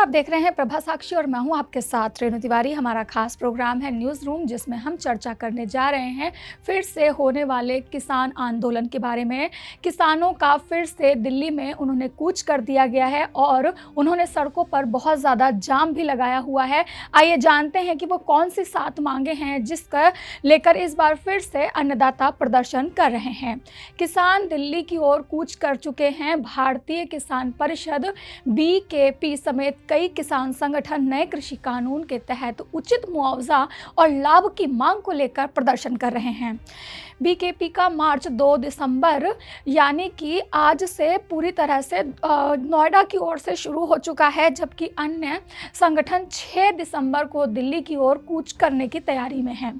आप देख रहे हैं प्रभा साक्षी और मैं हूं आपके साथ रेणु तिवारी। हमारा खास प्रोग्राम है न्यूज़ रूम, जिसमें हम चर्चा करने जा रहे हैं फिर से होने वाले किसान आंदोलन के बारे में। किसानों का फिर से दिल्ली में उन्होंने कूच कर दिया गया है और उन्होंने सड़कों पर बहुत ज़्यादा जाम भी लगाया हुआ है। आइए जानते हैं कि वो कौन सी 7 मांगे हैं जिसका लेकर इस बार फिर से अन्नदाता प्रदर्शन कर रहे हैं। किसान दिल्ली की ओर कूच कर चुके हैं। भारतीय किसान परिषद BKP समेत कई किसान संगठन नए कृषि कानून के तहत उचित मुआवजा और लाभ की मांग को लेकर प्रदर्शन कर रहे हैं। BKP का मार्च 2 दिसंबर यानी कि आज से पूरी तरह से नोएडा की ओर से शुरू हो चुका है, जबकि अन्य संगठन 6 दिसंबर को दिल्ली की ओर कूच करने की तैयारी में हैं।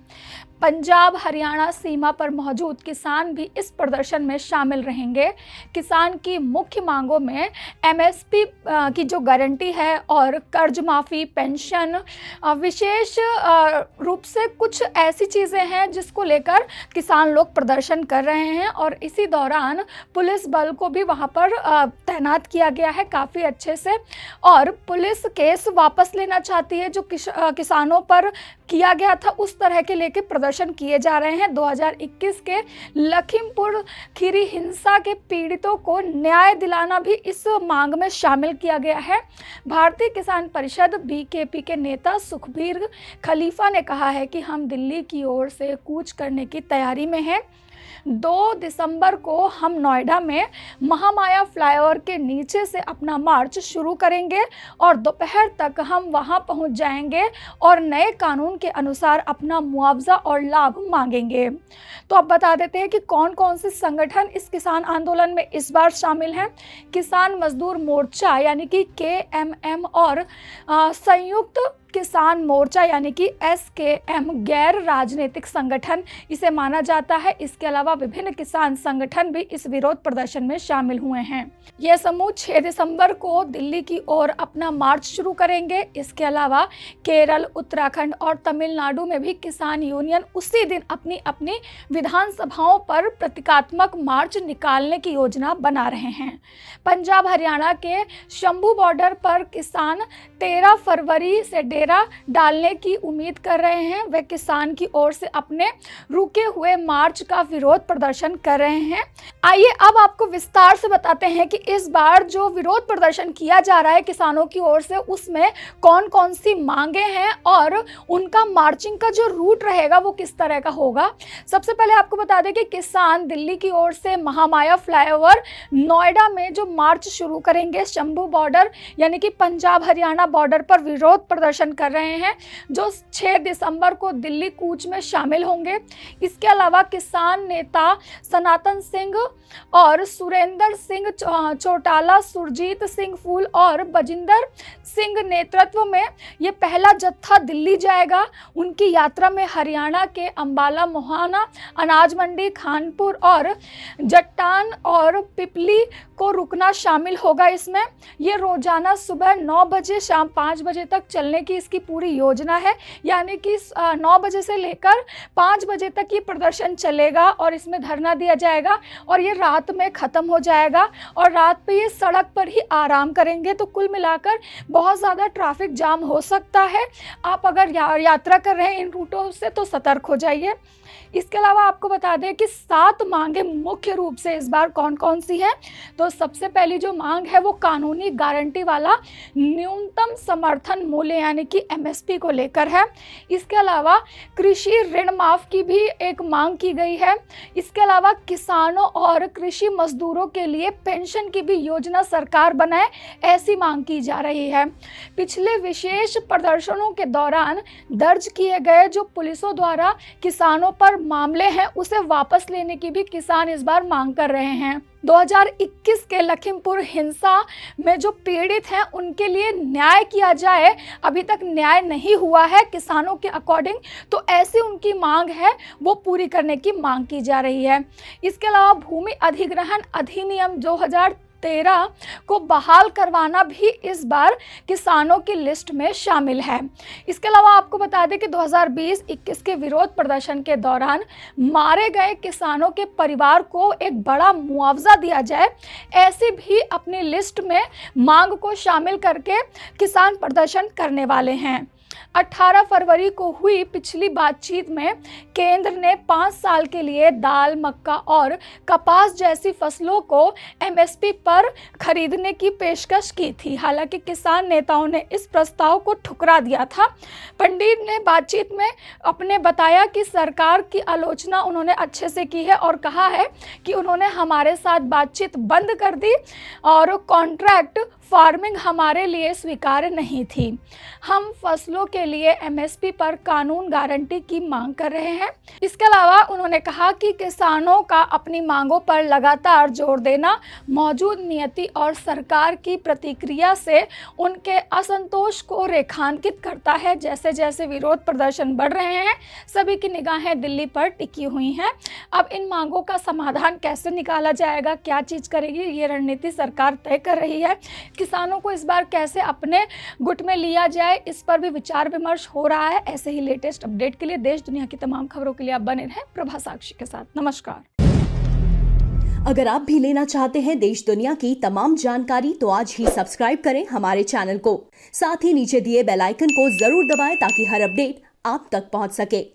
पंजाब हरियाणा सीमा पर मौजूद किसान भी इस प्रदर्शन में शामिल रहेंगे। किसान की मुख्य मांगों में MSP की जो गारंटी है और कर्ज माफ़ी, पेंशन, विशेष रूप से कुछ ऐसी चीज़ें हैं जिसको लेकर किसान लोग प्रदर्शन कर रहे हैं। और इसी दौरान पुलिस बल को भी वहां पर तैनात किया गया है काफ़ी अच्छे से। और पुलिस केस वापस लेना चाहती है जो किसानों पर किया गया था, उस तरह के लेके प्रदर्शन किए जा रहे हैं। 2021 के लखीमपुर खीरी हिंसा के पीड़ितों को न्याय दिलाना भी इस मांग में शामिल किया गया है। भारतीय किसान परिषद BKP के नेता सुखबीर खलीफा ने कहा है कि हम दिल्ली की ओर से कूच करने की तैयारी में हैं। 2 दिसंबर को हम नोएडा में महामाया फ्लाईओवर के नीचे से अपना मार्च शुरू करेंगे और दोपहर तक हम वहां पहुंच जाएंगे और नए कानून के अनुसार अपना मुआवजा और लाभ मांगेंगे। तो अब बता देते हैं कि कौन कौन से संगठन इस किसान आंदोलन में इस बार शामिल हैं। किसान मजदूर मोर्चा यानी कि KMM और संयुक्त किसान मोर्चा यानी कि SKM गैर राजनीतिक संगठन इसे माना जाता है। इसके अलावा विभिन्न किसान संगठन भी इस विरोध प्रदर्शन में शामिल हुए हैं। यह समूह 6 दिसंबर को दिल्ली की ओर अपना मार्च शुरू करेंगे। इसके अलावा केरल, उत्तराखंड और तमिलनाडु में भी किसान यूनियन उसी दिन अपनी अपनी विधानसभाओं पर प्रतीकात्मक मार्च निकालने की योजना बना रहे हैं। पंजाब हरियाणा के शंभू बॉर्डर पर किसान 13 फरवरी से डेरा डालने की उम्मीद कर रहे हैं। वे किसान की ओर से अपने रुके हुए मार्च का विरोध प्रदर्शन कर रहे हैं। आइए अब आपको विस्तार से बताते हैं कि इस बार जो विरोध प्रदर्शन किया जा रहा है किसानों की ओर से, उसमें कौन कौन सी मांगे हैं और उनका मार्चिंग का जो रूट रहेगा वो किस तरह का होगा। सबसे पहले आपको बता दें कि किसान दिल्ली की ओर से महामाया फ्लाईओवर नोएडा में जो मार्च शुरू करेंगे, शंभू बॉर्डर यानी कि पंजाब हरियाणा बॉर्डर पर विरोध प्रदर्शन कर रहे हैं, जो 6 दिसंबर को दिल्ली कूच में शामिल होंगे। इसके अलावा किसान नेता सनातन सिंह और सुरेंद्र सिंह चौटाला, सुरजीत सिंह फूल और बजिंदर सिंह नेतृत्व में ये पहला जत्था दिल्ली जाएगा। उनकी यात्रा में हरियाणा के अंबाला, मोहाना, अनाज मंडी, खानपुर और जट्टान और पिपली को रुकना शामिल होगा। इसमें ये रोजाना सुबह 9 बजे शाम 5 बजे तक चलने की इसकी पूरी योजना है, यानी कि 9 बजे से लेकर 5 बजे तक ये प्रदर्शन चलेगा और इसमें धरना दिया जाएगा और ये रात में ख़त्म हो जाएगा और रात पे ये सड़क पर ही आराम करेंगे। तो कुल मिलाकर बहुत ज़्यादा ट्रैफिक जाम हो सकता है। आप अगर यात्रा कर रहे हैं इन रूटों से तो सतर्क हो जाइए। इसके अलावा आपको बता दें कि 7 मांगे मुख्य रूप से इस बार कौन कौन सी हैं। तो सबसे पहली जो मांग है वो कानूनी गारंटी वाला न्यूनतम समर्थन मूल्य यानी कि MSP को लेकर है। इसके अलावा कृषि ऋण माफ की भी एक मांग की गई है। इसके अलावा किसानों और कृषि मजदूरों के लिए पेंशन की भी योजना सरकार बनाए, ऐसी मांग की जा रही है। पिछले विशेष प्रदर्शनों के दौरान दर्ज किए गए जो पुलिसों द्वारा किसानों पर मामले हैं उसे वापस लेने की भी किसान इस बार मांग कर रहे हैं। 2021 के लखीमपुर हिंसा में जो पीड़ित हैं उनके लिए न्याय किया जाए, अभी तक न्याय नहीं हुआ है किसानों के अकॉर्डिंग, तो ऐसी उनकी मांग है वो पूरी करने की मांग की जा रही है। इसके अलावा भूमि अधिग्रहण अधिनियम 2023 2013 को बहाल करवाना भी इस बार किसानों की लिस्ट में शामिल है। इसके अलावा आपको बता दें कि 2020-21 के विरोध प्रदर्शन के दौरान मारे गए किसानों के परिवार को एक बड़ा मुआवजा दिया जाए, ऐसी भी अपनी लिस्ट में मांग को शामिल करके किसान प्रदर्शन करने वाले हैं। 18 फरवरी को हुई पिछली बातचीत में केंद्र ने 5 साल के लिए दाल, मक्का और कपास जैसी फसलों को एमएसपी पर खरीदने की पेशकश की थी। हालांकि किसान नेताओं ने इस प्रस्ताव को ठुकरा दिया था। पंडित ने बातचीत में अपने बताया कि सरकार की आलोचना उन्होंने अच्छे से की है और कहा है कि उन्होंने हमारे साथ बातचीत बंद कर दी और कॉन्ट्रैक्ट फार्मिंग हमारे लिए स्वीकार्य नहीं थी। हम फसलों के लिए एमएसपी पर कानून गारंटी की मांग कर रहे हैं। इसके अलावा उन्होंने कहा कि किसानों का अपनी मांगों पर लगातार जोर देना मौजूद नीति और सरकार की प्रतिक्रिया से उनके असंतोष को रेखांकित करता है। जैसे जैसे विरोध प्रदर्शन बढ़ रहे हैं, सभी की निगाहें दिल्ली पर टिकी हुई हैं। अब इन मांगों का समाधान कैसे निकाला जाएगा, क्या चीज़ करेगी, ये रणनीति सरकार तय कर रही है। किसानों को इस बार कैसे अपने गुट में लिया जाए, इस पर भी विचार विमर्श हो रहा है। ऐसे ही लेटेस्ट अपडेट के लिए देश दुनिया की तमाम खबरों के लिए आप बने रहें प्रभा साक्षी के साथ। नमस्कार। अगर आप भी लेना चाहते हैं देश दुनिया की तमाम जानकारी तो आज ही सब्सक्राइब करें हमारे चैनल को। साथ ही नीचे दिए बेल आइकन को जरूर दबाएं ताकि हर अपडेट आप तक पहुंच सके।